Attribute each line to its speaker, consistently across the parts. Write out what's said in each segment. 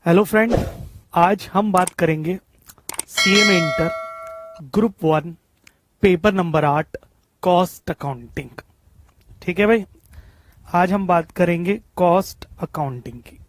Speaker 1: Hello friend, आज हम बात करेंगे CMA inter group 1 paper number 8 cost accounting. ठीक है भाई, आज हम बात करेंगे कॉस्ट अकाउंटिंग की।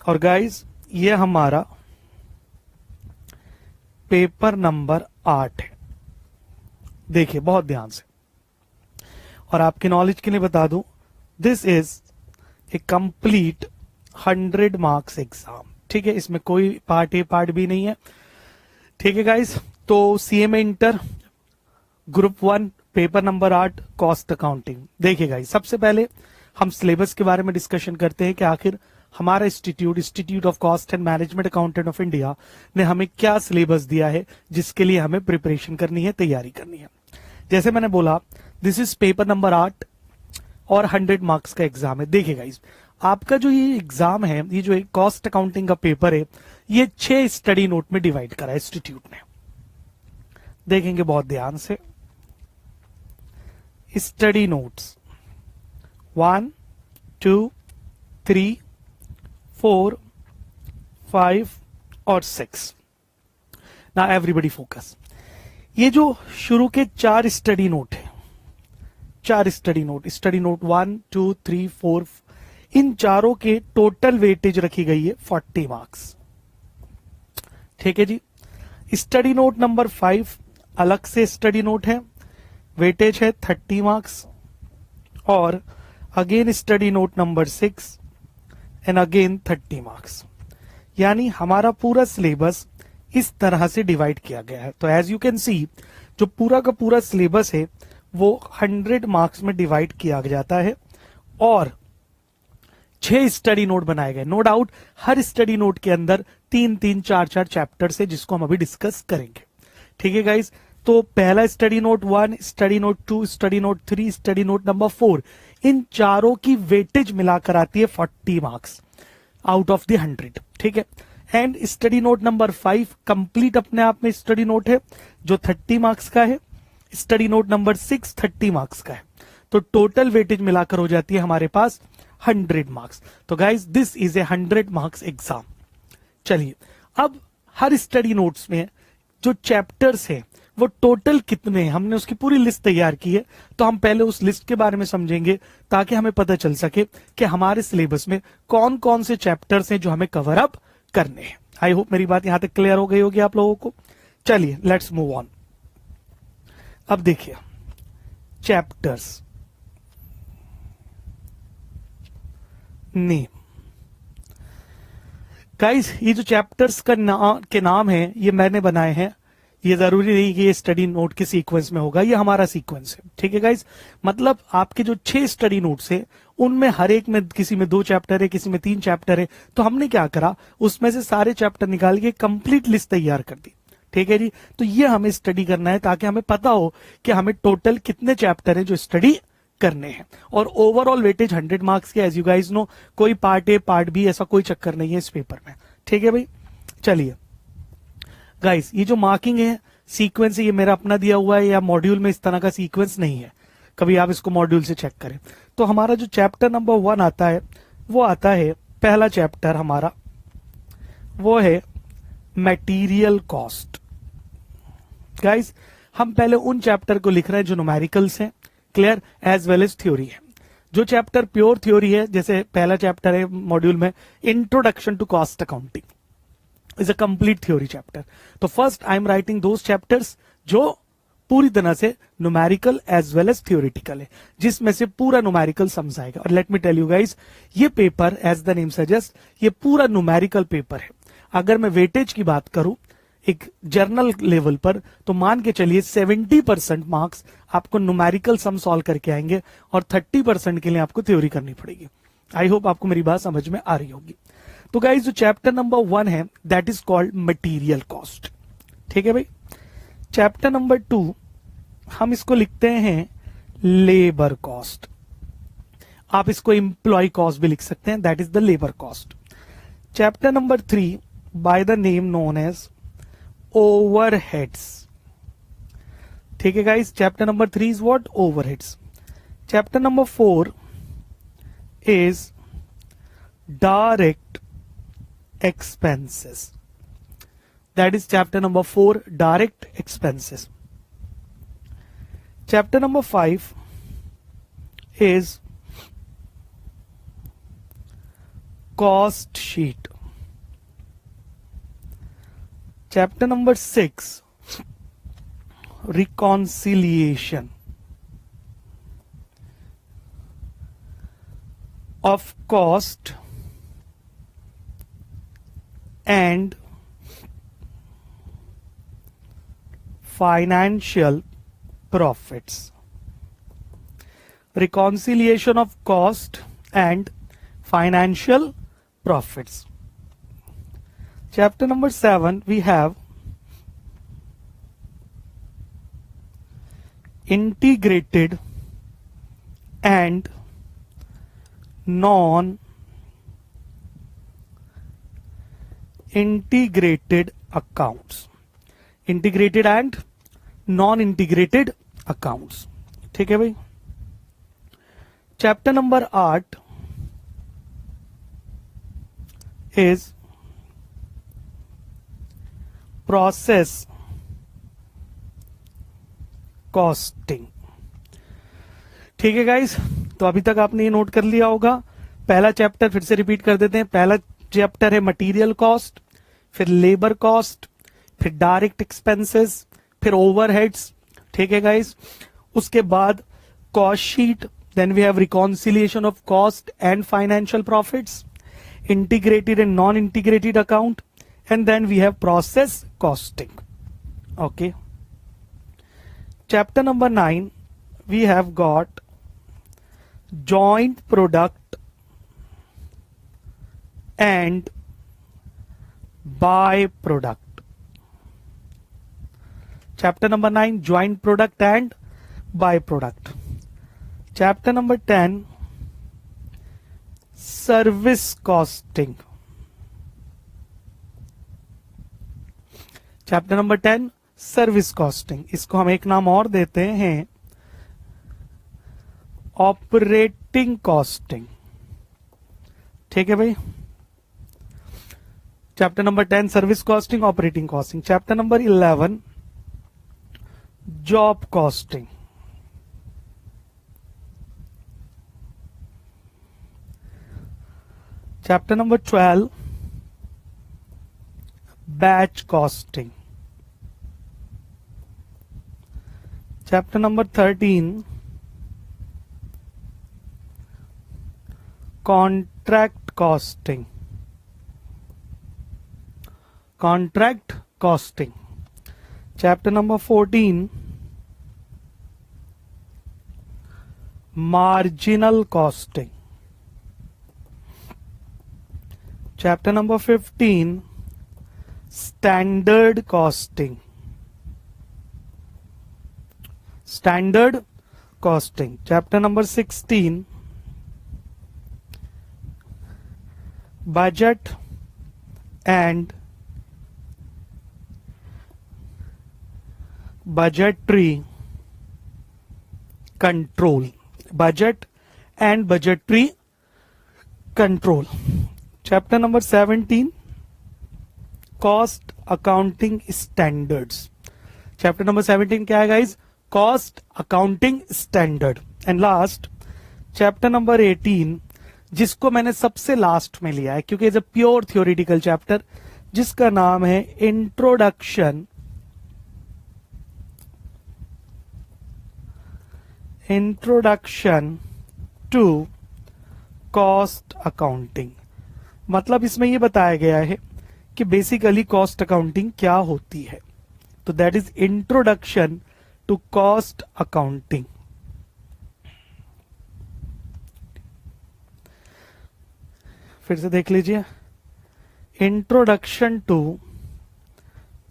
Speaker 1: और गाइस, ये हमारा पेपर नंबर 8 है। देखिए बहुत ध्यान से, और आपके नॉलेज के लिए बता दूं, this is a complete 100 marks exam. ठीक है, इसमें कोई पार्ट ए पार्ट बी नहीं है। ठीक है गाइस, तो CMA inter group 1 paper number 8 cost accounting. देखिए गाइस, सबसे पहले हम सिलेबस के बारे में डिस्कशन करते हैं कि आखिर हमारा institute of cost and management accountant of India ने हमें क्या सिलेबस दिया है जिसके लिए हमें प्रिपरेशन करनी है, तैयारी करनी है। जैसे मैंने बोला, दिस इज पेपर नंबर 8 और 100 मार्क्स का एग्जाम है। देखिए गाइस, आपका जो ये एग्जाम है, ये जो कॉस्ट अकाउंटिंग का पेपर है, ये 6 स्टडी नोट में डिवाइड करा है इंस्टीट्यूट ने। देखेंगे बहुत ध्यान से, स्टडी नोट्स 1, 2, 3, 4, 5 और 6। ना एवरीबडी फोकस। ये जो शुरू के 4 स्टडी नोट है, 4 स्टडी नोट 1, 2, 3, 4, इन चारों के टोटल वेटेज रखी गई है 40 मार्क्स। ठीक है जी। स्टडी नोट नंबर 5 अलग से स्टडी नोट है, वेटेज है 30 मार्क्स। और again study note number 6 and again 30 marks. यानी हमारा पूरा सिलेबस इस तरह से डिवाइड किया गया है। तो एज यू कैन सी, जो पूरा का पूरा सिलेबस है वो 100 मार्क्स में डिवाइड किया जाता है और 6 स्टडी नोट बनाए गए। नो डाउट हर स्टडी नोट के अंदर 3-3, 4-4 चैप्टर्स है जिसको हम अभी डिस्कस करेंगे। ठीक है गाइस, तो पहला study note 1, study note 2, study note 3, study note number 4, इन चारों की वेटेज मिलाकर आती है 40 मार्क्स आउट ऑफ द 100। ठीक है, and study note number 5 complete अपने आप में स्टडी नोट है जो 30 मार्क्स का है। स्टडी नोट नंबर 6 30 मार्क्स का है। तो टोटल वेटेज मिलाकर हो जाती है हमारे पास 100 मार्क्स। तो guys, this is a 100 marks exam. चलिए, अब हर स्टडी नोट्स में जो चैप्टर्स हैं वो टोटल कितने हैं, हमने उसकी पूरी लिस्ट तैयार की है। तो हम पहले उस लिस्ट के बारे में समझेंगे ताकि हमें पता चल सके कि हमारे सिलेबस में कौन कौन से चैप्टर्स हैं जो हमें कवर अप करने हैं। आई होप मेरी बात यहां तक क्लियर हो गई होगी आप लोगों को। चलिए, लेट्स मूव ऑन। अब देखिए चैप्टर्स नेम। गाइस, ये जो चैप्टर्स के नाम है ये मैंने बनाए हैं। ये जरूरी नहीं कि ये स्टडी नोट के सीक्वेंस में होगा, ये हमारा सीक्वेंस है। ठीक है गाइस, मतलब आपके जो 6 स्टडी नोट्स है उनमें हर एक में किसी में 2 चैप्टर है, किसी में 3 चैप्टर है। तो हमने क्या करा, उसमें से सारे चैप्टर निकाल के कंप्लीट लिस्ट तैयार कर दी। ठीक है जी, तो ये हमें स्टडी करना है ताकि हमें पता हो कि हमें टोटल कितने चैप्टर है जो स्टडी करने हैं। और ओवरऑल वेटेज 100 मार्क्स के, एज यू गाइस नो, कोई पार्ट ए पार्ट बी ऐसा कोई चक्कर नहीं है इस पेपर में। ठीक है भाई, चलिए गाइस, ये जो मार्किंग है, सीक्वेंस है, ये मेरा अपना दिया हुआ है या मॉड्यूल में इस तरह का सीक्वेंस नहीं है। कभी आप इसको मॉड्यूल से चेक करें। तो हमारा जो चैप्टर नंबर 1 आता है वो आता है, पहला चैप्टर हमारा वो है मटेरियल कॉस्ट। गाइस, हम पहले उन चैप्टर को लिख रहे हैं जो न्यूमेरिकल्स हैं, clear, as well as theory है। जो चैप्टर प्योर थ्योरी है, जैसे पहला चैप्टर है मॉड्यूल में introduction to cost accounting, is a complete theory chapter. तो first I am writing those chapters जो पूरी तरह से numerical as well as theoretical है, जिसमें से पूरा न्यूमेरिकल समझाएगा। और let me tell you guys, ये paper as the name suggest, ये पूरा न्यूमेरिकल पेपर है। अगर मैं वेटेज की बात करूं एक जर्नल लेवल पर, तो मान के चलिए 70% मार्क्स आपको न्यूमेरिकल सम सॉल्व करके आएंगे और 30% के लिए आपको थ्योरी करनी पड़ेगी। आई होप आपको मेरी बात समझ में आ रही होगी। तो गाइस, जो चैप्टर नंबर 1 है that is called material cost. ठीक है भाई। चैप्टर नंबर 2 हम इसको लिखते हैं लेबर कॉस्ट। आप इसको एम्प्लॉय कॉस्ट भी लिख सकते हैं, that is the labour cost. Chapter number 3 by the name known as overheads. ठीक है guys, chapter number 3 is what, overheads. Chapter number 4 is direct expenses. That is chapter number 4, direct expenses. Chapter number 5 is cost sheet. Chapter number 6, reconciliation of cost and financial profits. Reconciliation of cost and financial profits. Chapter number 7, we have integrated and non-integrated accounts. Integrated and non-integrated accounts. ठीक है भाई. Chapter number 8 is process costing. ठीक है guys, तो अभी तक आपने ये नोट कर लिया होगा. पहला चैप्टर फिर से रिपीट कर देते हैं. पहला चैप्टर है मटेरियल कॉस्ट, फिर लेबर कॉस्ट, फिर डायरेक्ट एक्सपेंसेस, फिर ओवरहेड्स. ठीक है गाइस, उसके बाद cost sheet, then we have reconciliation of cost and financial profits, integrated and non-integrated account, and then we have process costing. Okay. Chapter number 9, we have got joint product and byproduct. Chapter number 9, joint product and byproduct. Chapter number 10, service costing. Chapter number 10, service costing. इसको हम एक नाम और देते हैं operating costing. ठीक है भाई. Chapter number 10, service costing, operating costing. Chapter number 11, job costing. Chapter number 12, batch costing. Chapter number 13, contract costing. Contract costing. Chapter number 14, marginal costing. Chapter number 15, standard costing. Standard costing. Chapter number 16, budget and budgetary control. Budget and budgetary control. Chapter number 17, cost accounting standards. Chapter number 17 क्या है guys? Cost accounting standard. And last, chapter number 18, जिसको मैंने सबसे last में लिया है क्योंकि it's a pure theoretical chapter, जिसका नाम है इंट्रोडक्शन टू कॉस्ट अकाउंटिंग. मतलब इसमें ये बताया गया है कि बेसिकली कॉस्ट अकाउंटिंग क्या होती है. तो that is introduction to cost accounting. फिर से देख लीजिए, इंट्रोडक्शन टू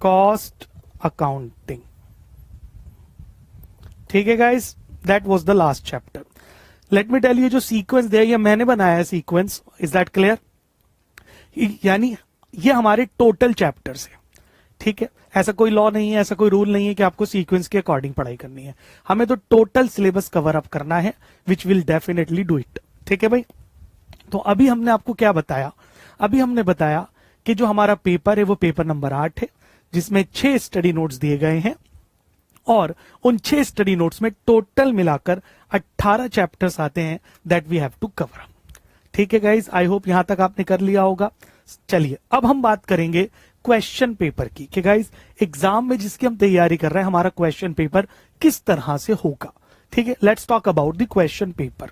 Speaker 1: कॉस्ट अकाउंटिंग. ठीक है guys, that was the last chapter. Let me tell you, जो सीक्वेंस दिया ये मैंने बनाया है सीक्वेंस. Is that clear? यानी ये हमारे टोटल चैप्टर्स है. ठीक है, ऐसा कोई लॉ नहीं है, ऐसा कोई रूल नहीं है कि आपको सीक्वेंस के अकॉर्डिंग पढ़ाई करनी है. हमें तो टोटल सिलेबस कवर अप करना है, which will definitely do it. ठीक है भाई. तो अभी हमने आपको क्या बताया, अभी हमने बताया कि जो हमारा पेपर है वो पेपर नंबर 8 है, जिसमें 6 स्टडी नोट्स दिए गए हैं और उन 6 स्टडी नोट्स में टोटल मिलाकर 18 चैप्टर्स आते हैं that we have to cover. ठीक है गाइज, आई होप यहां तक आपने कर लिया होगा। चलिए अब हम बात करेंगे क्वेश्चन पेपर की कि गाइज एग्जाम में जिसकी हम तैयारी कर रहे हैं हमारा क्वेश्चन पेपर किस तरह से होगा। ठीक है, let's talk about the question paper.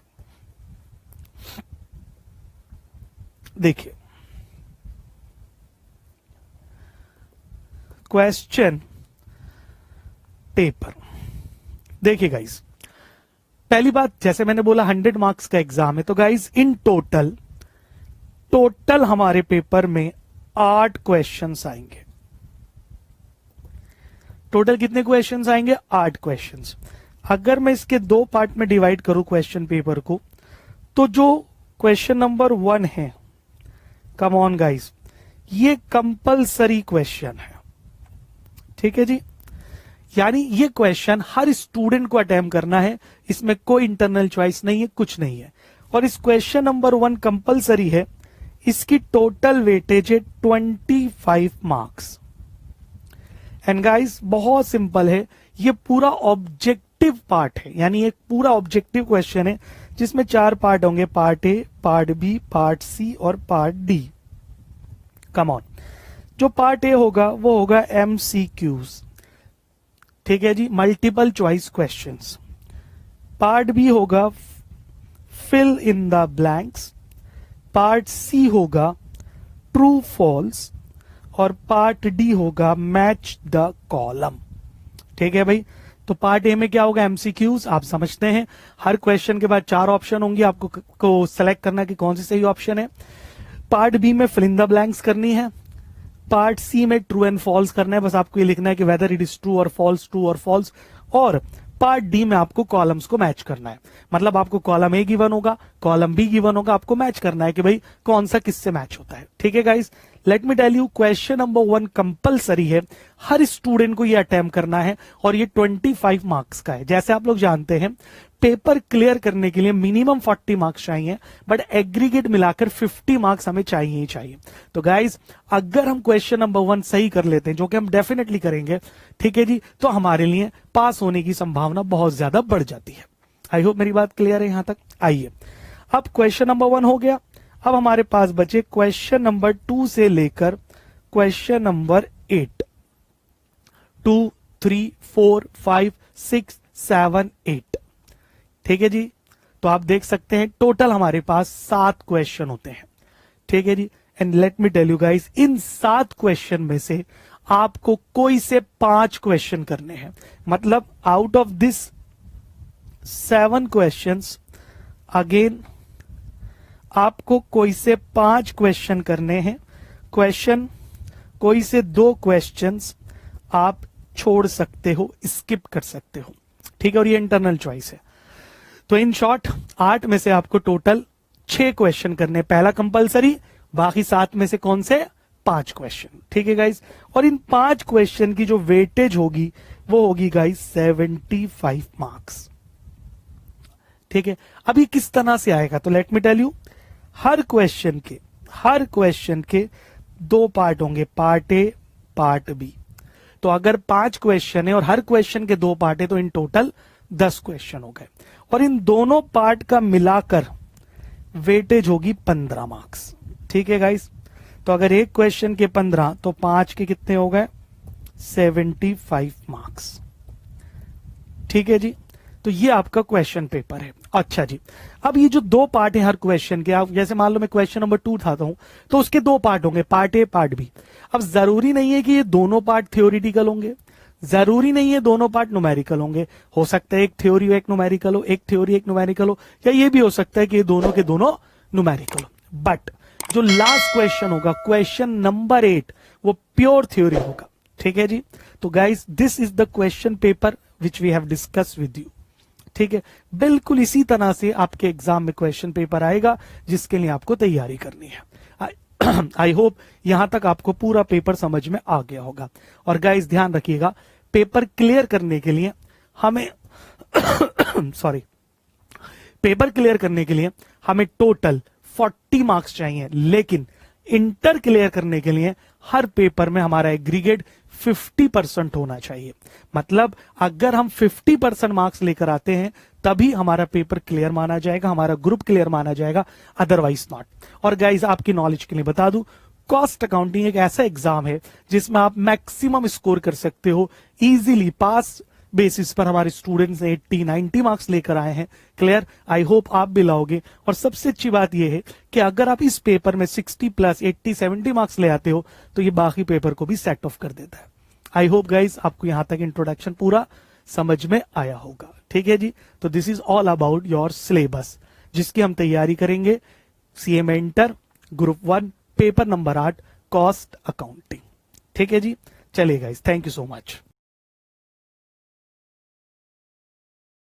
Speaker 1: देखिए क्वेश्चन पेपर, देखिए गाइज पहली बात, जैसे मैंने बोला 100 मार्क्स का एग्जाम है, तो गाइज इन टोटल हमारे पेपर में 8 क्वेश्चंस आएंगे। टोटल कितने क्वेश्चंस आएंगे? 8 क्वेश्चंस। अगर मैं इसके 2 पार्ट में डिवाइड करूं क्वेश्चन पेपर को, तो जो क्वेश्चन नंबर 1 है, कम ऑन गाइज, ये कंपलसरी क्वेश्चन है। ठीक है जी, यानी ये क्वेश्चन हर स्टूडेंट को अटेम्प्ट करना है, इसमें कोई इंटरनल चॉइस नहीं है, कुछ नहीं है। और इस क्वेश्चन नंबर 1 कंपलसरी है, इसकी टोटल वेटेज है 25 मार्क्स। एंड गाइस बहुत सिंपल है, ये पूरा ऑब्जेक्टिव पार्ट है, यानी एक पूरा ऑब्जेक्टिव क्वेश्चन है जिसमें 4 पार्ट होंगे, part A, part B, part C और पार्ट डी। कम ऑन, जो पार्ट ए होगा वो होगा MCQs, ठीक है जी, multiple choice questions. Part B होगा fill in the blanks, part C होगा ट्रू फॉल्स और पार्ट डी होगा मैच द कॉलम। ठीक है भाई, तो पार्ट ए में क्या होगा? MCQs, आप समझते हैं हर क्वेश्चन के बाद 4 ऑप्शन होंगे, आपको सेलेक्ट करना कि कौन सी सही ऑप्शन है। पार्ट बी में फिल इन द ब्लैंक्स करनी है, पार्ट सी में ट्रू एंड फॉल्स करना है, बस आपको ये लिखना है कि वेदर इट इज ट्रू और फॉल्स, ट्रू और फॉल्स। और पार्ट डी में आपको कॉलम्स को मैच करना है, मतलब आपको कॉलम ए गिवन होगा, कॉलम बी गिवन होगा, आपको मैच करना है कि भाई कौन सा किससे मैच होता है। ठीक है guys, let me tell you, question number 1 compulsory है, हर स्टूडेंट को ये अटेम्प्ट करना है और ये 25 मार्क्स का है। जैसे आप लोग जानते हैं पेपर क्लियर करने के लिए मिनिमम 40 मार्क्स चाहिए, बट एग्रीगेट मिलाकर 50 मार्क्स हमें चाहिए ही चाहिए। तो गाइज अगर हम क्वेश्चन नंबर 1 सही कर लेते हैं, जो कि हम डेफिनेटली करेंगे, ठीक है जी, तो हमारे लिए पास होने की संभावना बहुत ज्यादा बढ़ जाती है। आई होप मेरी बात क्लियर है यहां तक। आइए, अब क्वेश्चन नंबर 1 हो गया, अब हमारे पास बचे क्वेश्चन नंबर 2 से लेकर क्वेश्चन नंबर 8, 2, 3, 4, 5, 6, 7, 8। ठीक है जी, तो आप देख सकते हैं टोटल हमारे पास 7 क्वेश्चन होते हैं। ठीक है जी, and let me tell you guys, इन 7 क्वेश्चन में से आपको कोई से 5 क्वेश्चन करने हैं, मतलब out of this 7 questions, again आपको कोई से 5 क्वेश्चन करने हैं। क्वेश्चन कोई से 2 क्वेश्चंस आप छोड़ सकते हो, स्किप कर सकते हो। ठीक है, और ये इंटरनल चॉइस है। तो इन शॉर्ट 8 में से आपको टोटल 6 क्वेश्चन करने, पहला कंपलसरी, बाकी 7 में से कौन से? 5 क्वेश्चन। ठीक है गाइस, और इन 5 क्वेश्चन की जो वेटेज होगी वो होगी गाइस 75 मार्क्स। ठीक है, अभी किस तरह से आएगा? तो लेट मी टेल यू, हर क्वेश्चन के 2 पार्ट होंगे, पार्ट ए, पार्ट बी। तो अगर 5 क्वेश्चन है और हर क्वेश्चन के 2 पार्ट है, तो इन टोटल 10 क्वेश्चन हो गए, और इन दोनों पार्ट का मिलाकर वेटेज होगी 15 मार्क्स। ठीक है गाइस, तो अगर एक क्वेश्चन के 15, तो 5 के कितने हो गए? 75 मार्क्स। ठीक है जी, तो ये आपका क्वेश्चन पेपर है। अच्छा जी, अब ये जो 2 पार्ट है हर क्वेश्चन के, आप जैसे मान लो मैं क्वेश्चन नंबर 2 उठाता हूं, तो उसके 2 पार्ट होंगे, पार्ट ए, पार्ट बी। अब जरूरी नहीं है कि ये दोनों पार्ट थ्योरेटिकल होंगे, जरूरी नहीं है दोनों पार्ट न्यूमेरिकल होंगे, हो सकता है एक थ्योरी हो एक न्यूमेरिकल हो, एक थ्योरी एक न्यूमेरिकल हो, या ये भी हो सकता है कि ये दोनों के दोनों न्यूमेरिकल हो। बट जो लास्ट क्वेश्चन होगा, क्वेश्चन नंबर 8, वो प्योर थ्योरी होगा। ठीक है जी, तो guys this is the question paper which we have discuss with you. ठीक है, बिल्कुल इसी तरह से आपके एग्जाम में क्वेश्चन पेपर आएगा, जिसके लिए आपको तैयारी करनी है। आई होप यहां तक आपको पूरा पेपर समझ में आ गया होगा। और गाइस ध्यान रखिएगा, पेपर क्लियर करने के लिए हमें पेपर क्लियर करने के लिए हमें टोटल 40 मार्क्स चाहिए, लेकिन इंटर क्लियर करने के लिए हर पेपर में हमारा एग्रीगेट 50% होना चाहिए। मतलब अगर हम 50% मार्क्स लेकर आते हैं तभी हमारा पेपर क्लियर माना जाएगा, हमारा ग्रुप क्लियर माना जाएगा, अदरवाइज नॉट। और गाइज आपकी नॉलेज के लिए बता दूं, कॉस्ट अकाउंटिंग एक ऐसा एग्जाम है जिसमें आप मैक्सिमम स्कोर कर सकते हो इजीली। पास बेसिस पर हमारे स्टूडेंट्स ने 80-90 मार्क्स लेकर आए हैं। क्लियर? आई होप आप भी लाओगे। और सबसे अच्छी बात यह है कि अगर आप इस पेपर में 60+ 80-70 मार्क्स ले आते हो तो ये बाकी पेपर को भी सेट ऑफ कर देता है। आई होप गाइज आपको यहां तक इंट्रोडक्शन पूरा समझ में आया होगा। ठीक है जी, तो this is all about your syllabus जिसकी हम तैयारी करेंगे CMA inter group 1 paper number 8 cost accounting. ठीक है जी, चलिए guys, thank you so much.